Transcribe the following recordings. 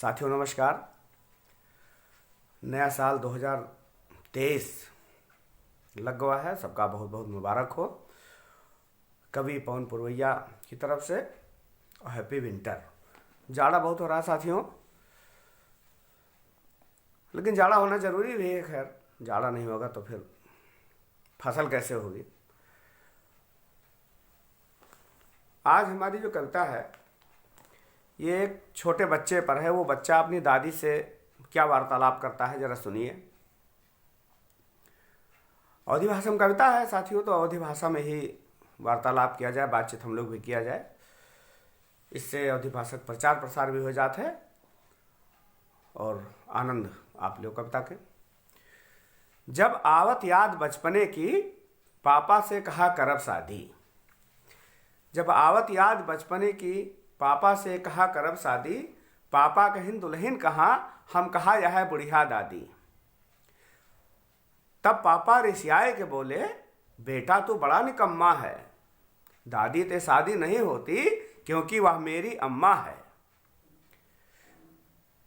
साथियों नमस्कार। नया साल 2023 लग गया है, सबका बहुत बहुत मुबारक हो। कवि पवन पुरवैया की तरफ से हैप्पी विंटर। जाड़ा बहुत हो रहा है साथियों, लेकिन जाड़ा होना जरूरी भी है। खैर, जाड़ा नहीं होगा तो फिर फसल कैसे होगी। आज हमारी जो कविता है ये एक छोटे बच्चे पर है। वो बच्चा अपनी दादी से क्या वार्तालाप करता है, जरा सुनिए। अवधी भाषा में कविता है साथियों, तो अवधी भाषा में ही वार्तालाप किया जाए, बातचीत हम लोग भी किया जाए। इससे अवधी भाषा का प्रचार प्रसार भी हो जाता है और आनंद आप लोग कविता के। जब आवत याद बचपने की, पापा से कहा करब शादी। जब आवत याद बचपने की, पापा से कहा करब शादी। पापा कहिन दुल्हन कहाँ, हम कहा यह है बुढ़िया दादी। तब पापा रिसियाए के बोले, बेटा तू बड़ा निकम्मा है। दादी ते शादी नहीं होती क्योंकि वह मेरी अम्मा है।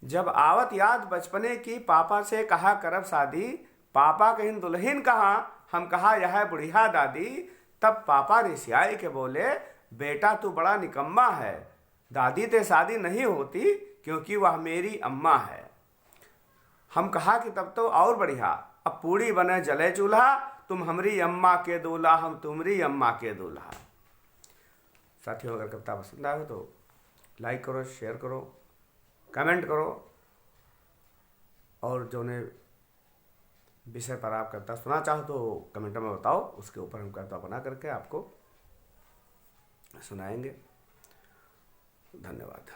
जब आवत याद बचपने की, पापा से कहा करब शादी। पापा कहिन दुल्हन कहाँ, हम कहा यह है बुढ़िया दादी। तब पापा रिसियाए के बोले, बेटा तू बड़ा निकम्मा है। दादी ते शादी नहीं होती क्योंकि वह मेरी अम्मा है। हम कहा कि तब तो और बढ़िया, अब पूड़ी बने जले चूल्हा। तुम हमरी अम्मा के दूल्हा, हम तुम्हारी अम्मा के दूल्हा। साथियों, अगर कविता पसंद आए तो लाइक करो, शेयर करो, कमेंट करो, और जो ने विषय पर आप कविता सुना चाहो तो कमेंट में बताओ। उसके ऊपर हम कविता बना करके आपको सुनाएंगे। धन्यवाद।